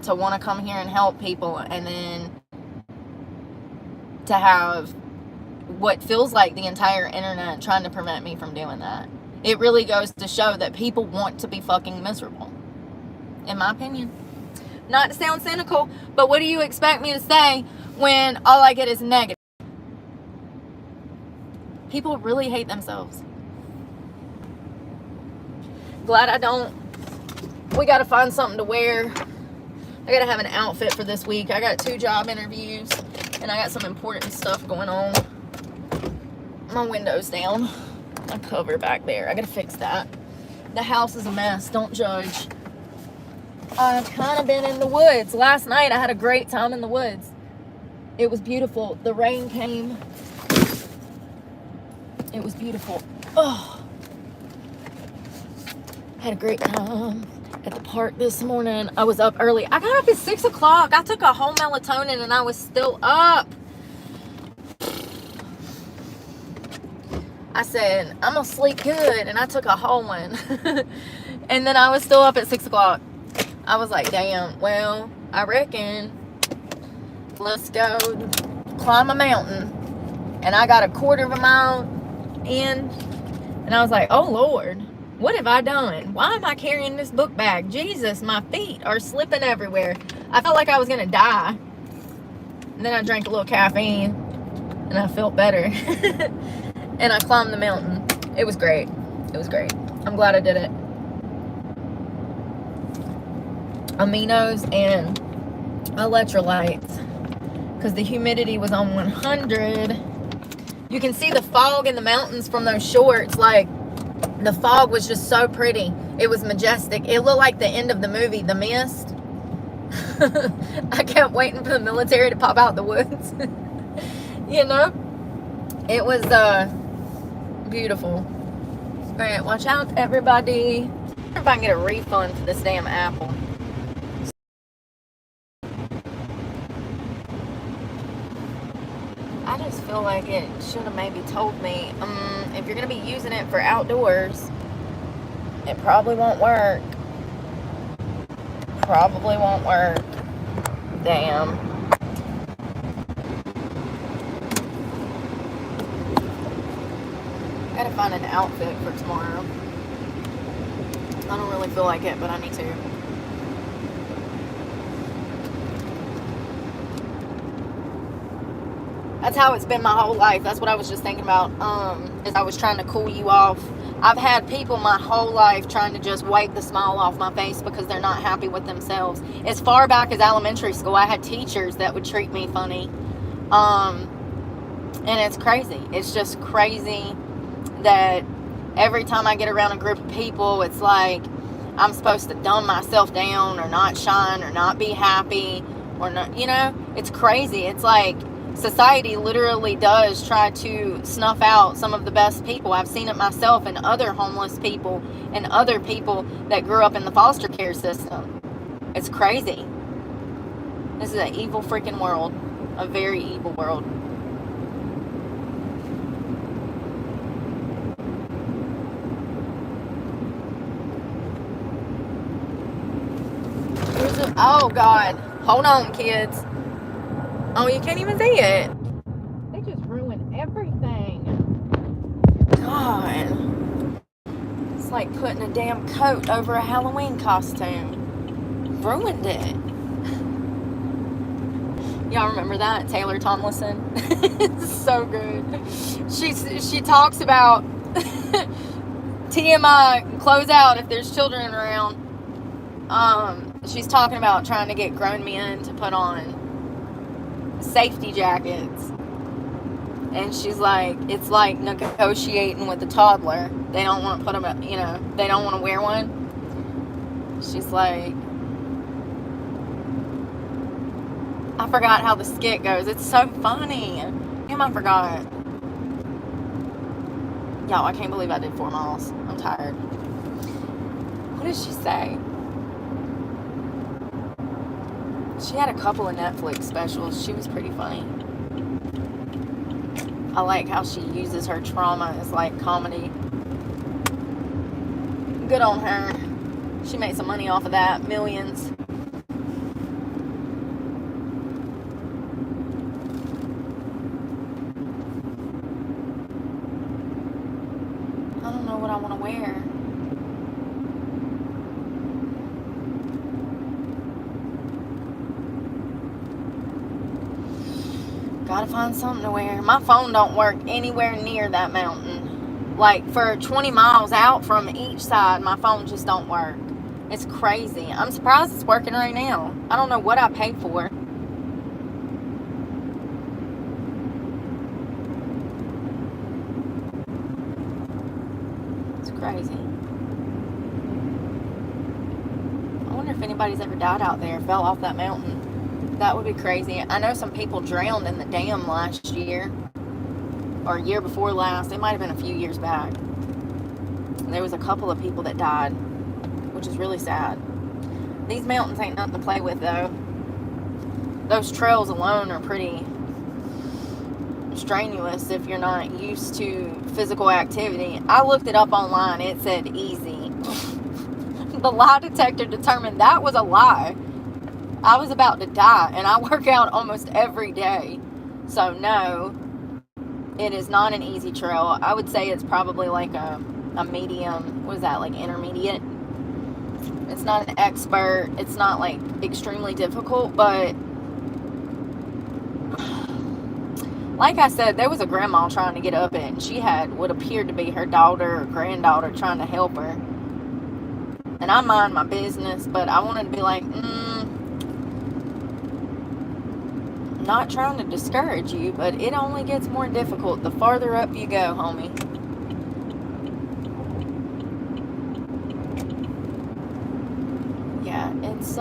To want to come here and help people, and then to have what feels like the entire internet trying to prevent me from doing that. It really goes to show that people want to be fucking miserable, in my opinion. Not to sound cynical, but what do you expect me to say when all I get is negative? People really hate themselves. Glad I don't. We got to find something to wear. I got to have an outfit for this week. I got 2 job interviews, and I got some important stuff going on. My window's down. My cover back there. I got to fix that. The house is a mess. Don't judge. I've kind of been in the woods. Last night, I had a great time in the woods. It was beautiful. The rain came. It was beautiful. Oh. Had a great time at the park this morning. I was up early. I got up at 6 o'clock. I took a whole melatonin and I was still up. I said, I'm going to sleep good. And I took a whole one. And then I was still up at 6 o'clock. I was like, damn, well, I reckon let's go climb a mountain. And I got a quarter of a mile in. And I was like, oh, Lord. What have I done? Why am I carrying this book bag? Jesus, my feet are slipping everywhere. I felt like I was going to die. And then I drank a little caffeine. And I felt better. And I climbed the mountain. It was great. It was great. I'm glad I did it. Aminos and electrolytes. Because the humidity was on 100. You can see the fog in the mountains from those shorts. Like, the fog was just so pretty. It was majestic. It looked like the end of the movie, The Mist. I kept waiting for the military to pop out the woods. You know? It was beautiful. Alright, watch out, everybody. I wonder if I can get a refund for this damn apple. I just feel like it should have maybe told me, if you're going to be using it for outdoors, it probably won't work. Probably won't work. Damn. Gotta find an outfit for tomorrow. I don't really feel like it, but I need to. That's how it's been my whole life. That's what I was just thinking about, as I was trying to cool you off. I've had people my whole life trying to just wipe the smile off my face because they're not happy with themselves. As far back as elementary school, I had teachers that would treat me funny. And it's crazy. It's just crazy that every time I get around a group of people, it's like I'm supposed to dumb myself down or not shine or not be happy or not, it's crazy. It's like society literally does try to snuff out some of the best people. I've seen it myself and other homeless people and other people that grew up in the foster care system. It's crazy. This is an evil freaking world. A very evil world. Oh, God. Hold on, kids. Oh, you can't even see it. They just ruined everything. God. It's like putting a damn coat over a Halloween costume. Ruined it. Y'all remember that? Taylor Tomlinson? It's so good. She talks about TMI, close out if there's children around. She's talking about trying to get grown men to put on safety jackets. And she's like, it's like negotiating with a toddler. They don't want to put them up, they don't want to wear one. She's like, I forgot how the skit goes. It's so funny. Damn, I forgot. Y'all, I can't believe I did 4 miles. I'm tired. What did she say? She had a couple of Netflix specials. She was pretty funny. I like how she uses her trauma as like comedy. Good on her. She made some money off of that. Millions. I don't know what I want to wear. Gotta find something to wear. My phone don't work anywhere near that mountain. Like for 20 miles out from each side, my phone just don't work. It's crazy. I'm surprised it's working right now. I don't know what I paid for. It's crazy. I wonder if anybody's ever died out there, fell off that mountain. That would be crazy. I know some people drowned in the dam last year. Or year before last. It might have been a few years back. There was a couple of people that died. Which is really sad. These mountains ain't nothing to play with, though. Those trails alone are pretty strenuous if you're not used to physical activity. I looked it up online. It said easy. The lie detector determined that was a lie. I was about to die, and I work out almost every day. So, no, it is not an easy trail. I would say it's probably like a medium, what is that, like intermediate? It's not an expert. It's not, like, extremely difficult, but like I said, there was a grandma trying to get up it, and she had what appeared to be her daughter or granddaughter trying to help her. And I mind my business, but I wanted to be like, not trying to discourage you, but it only gets more difficult the farther up you go, homie. Yeah, it's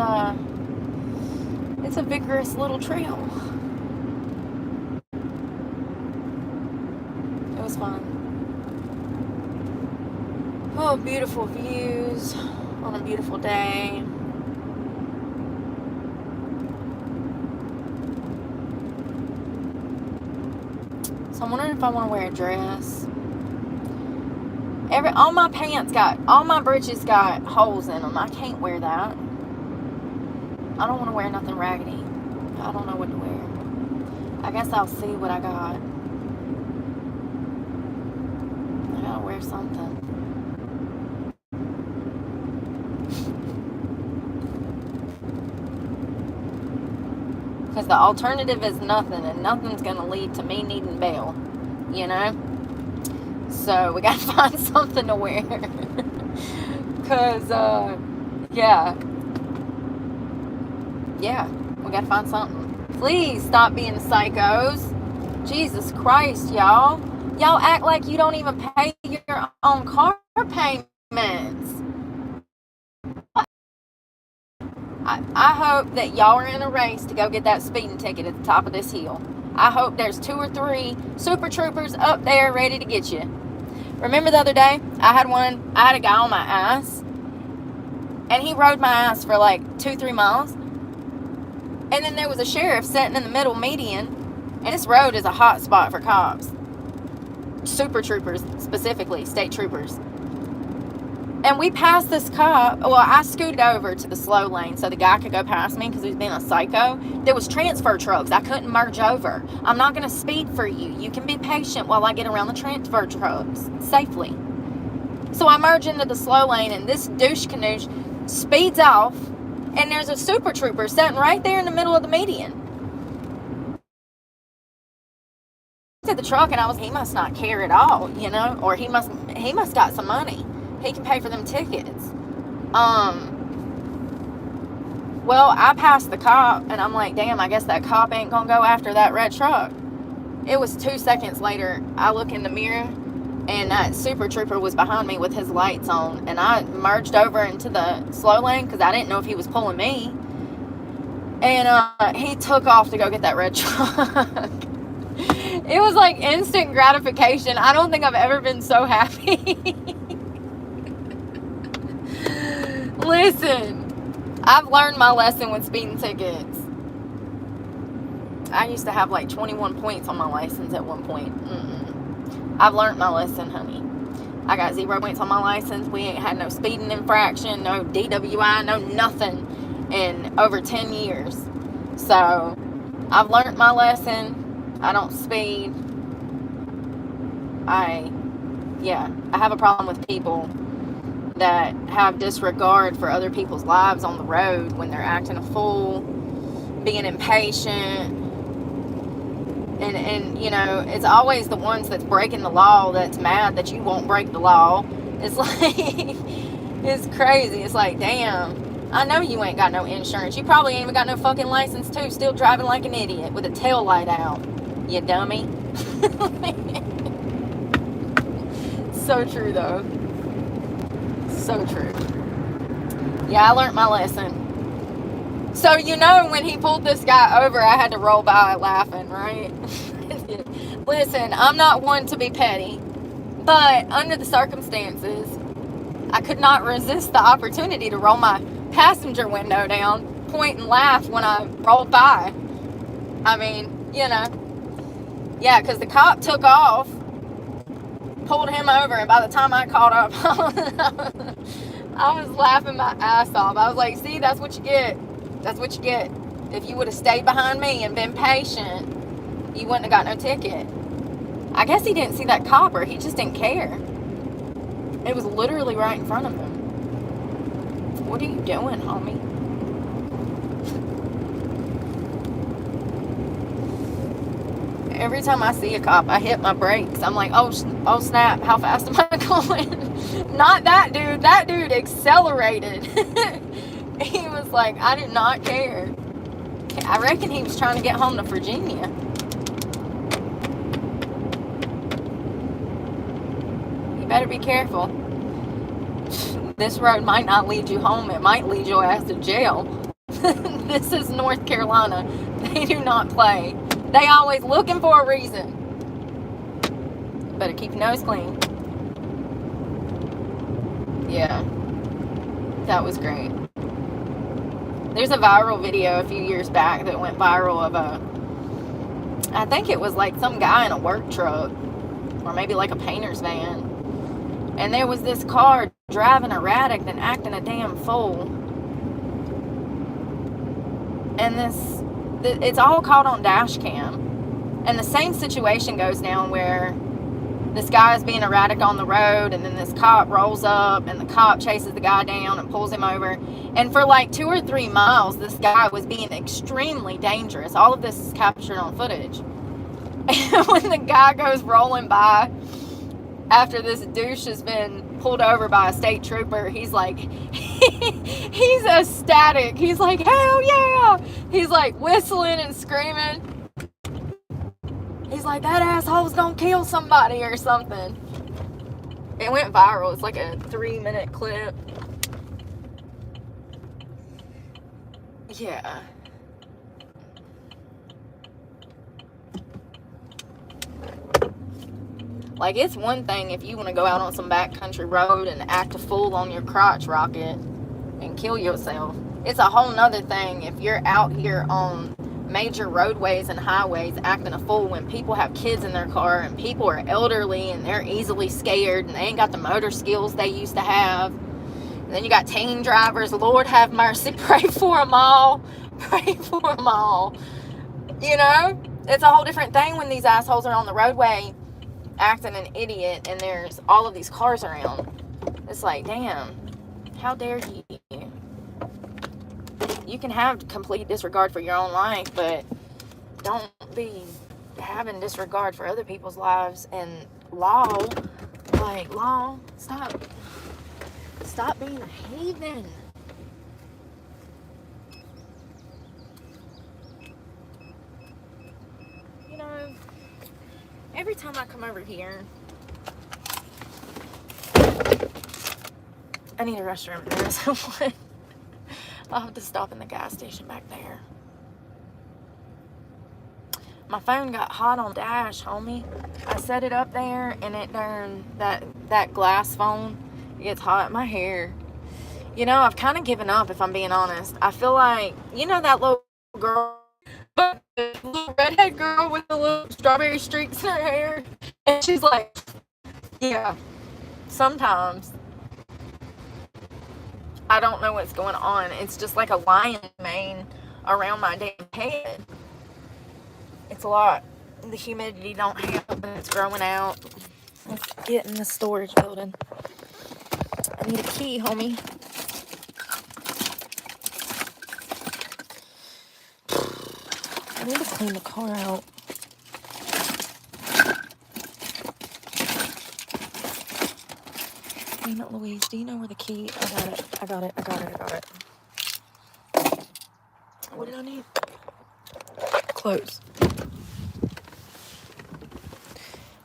a vigorous little trail. It was fun. Oh, beautiful views on a beautiful day. So I'm wondering if I want to wear a dress. All my britches got holes in them. I can't wear that. I don't want to wear nothing raggedy. I don't know what to wear. I guess I'll see what I got. I gotta wear something. Because the alternative is nothing, and nothing's going to lead to me needing bail, you know? So we got to find something to wear. Because, yeah, we got to find something. Please stop being psychos. Jesus Christ, y'all. Y'all act like you don't even pay your own car payments. I hope that y'all are in a race to go get that speeding ticket at the top of this hill. I hope there's 2 or 3 super troopers up there ready to get you. Remember the other day, I had a guy on my ass, and he rode my ass for like 2-3 miles. And then there was a sheriff sitting in the middle median, and this road is a hot spot for cops. Super troopers, specifically, state troopers. And we passed this cop. Well, I scooted over to the slow lane so the guy could go past me because he was being a psycho. There was transfer trucks. I couldn't merge over. I'm not going to speed for you. You can be patient while I get around the transfer trucks safely. So I merge into the slow lane, and this douche canoosh speeds off, and there's a super trooper sitting right there in the middle of the median. I looked at the truck, and he must not care at all, you know, or he must got some money. He can pay for them tickets. Well, I passed the cop, and I'm like, damn, I guess that cop ain't gonna go after that red truck. It was 2 seconds later, I look in the mirror, and that super trooper was behind me with his lights on, and I merged over into the slow lane because I didn't know if he was pulling me. And he took off to go get that red truck. It was like instant gratification. I don't think I've ever been so happy. Listen, I've learned my lesson with speeding tickets. I used to have like 21 points on my license at one point. I've learned my lesson, honey. I got 0 points on my license. We ain't had no speeding infraction, no DWI, no nothing in over 10 years. So I've learned my lesson. I don't speed. I have a problem with people that have disregard for other people's lives on the road when they're acting a fool, being impatient. And you know, it's always the ones that's breaking the law that's mad that you won't break the law. It's like, it's crazy. It's like, damn, I know you ain't got no insurance. You probably ain't even got no fucking license too, still driving like an idiot with a tail light out, you dummy. So true though. So true. Yeah, I learned my lesson. So, you know, when he pulled this guy over, I had to roll by laughing, right? Listen, I'm not one to be petty, but under the circumstances, I could not resist the opportunity to roll my passenger window down, point and laugh when I rolled by. I mean, you know, yeah, because the cop took off, pulled him over, and by the time I caught up, I was laughing my ass off. I was like, see, that's what you get. That's what you get. If you would have stayed behind me and been patient, you wouldn't have got no ticket. I guess he didn't see that cop, or he just didn't care. It was literally right in front of him. What are you doing, homie? Every time I see a cop, I hit my brakes. I'm like, oh snap, how fast am I going? Not that dude. That dude accelerated. He was like, I did not care. I reckon he was trying to get home to Virginia. You better be careful. This road might not lead you home. It might lead your ass to jail. This is North Carolina. They do not play. They always looking for a reason. Better keep your nose clean. Yeah. That was great. There's a viral video a few years back that went viral of I think it was like some guy in a work truck, or maybe like a painter's van. And there was this car driving erratic and acting a damn fool. And it's all caught on dash cam. And the same situation goes down where this guy is being erratic on the road, and then this cop rolls up, and the cop chases the guy down and pulls him over. And for like 2 or 3 miles, this guy was being extremely dangerous. All of this is captured on footage. And when the guy goes rolling by after this douche has been pulled over by a state trooper, he's like, he's ecstatic. He's like, hell yeah! He's like whistling and screaming. He's like, that asshole's gonna kill somebody or something. It went viral. It's like a 3-minute clip. Yeah. Like, it's one thing if you want to go out on some backcountry road and act a fool on your crotch rocket and kill yourself. It's a whole nother thing if you're out here on major roadways and highways acting a fool when people have kids in their car and people are elderly and they're easily scared and they ain't got the motor skills they used to have. And then you got teen drivers. Lord have mercy. Pray for them all. Pray for them all. You know, it's a whole different thing when these assholes are on the roadway acting an idiot and there's all of these cars around. It's like, damn, how dare you? You can have complete disregard for your own life, but don't be having disregard for other people's lives. And law, stop being a heathen. You know, every time I come over here, I need a restroom. There isn't one. I'll have to stop in the gas station back there. My phone got hot on dash, homie. I set it up there and it turned that glass phone. It gets hot. My hair. You know, I've kind of given up, if I'm being honest. I feel like, you know that little girl, the little redhead girl with the little strawberry streaks in her hair? And she's like, yeah, sometimes I don't know what's going on. It's just like a lion mane around my damn head. It's a lot. The humidity don't help and it's growing out. Let's get in the storage building. I need a key, homie. I need to clean the car out. Damn it, Louise. Do you know where the key? I got it. What did I need? Clothes.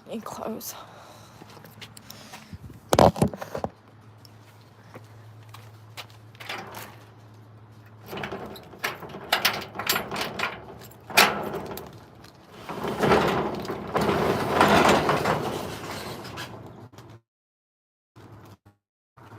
I need clothes.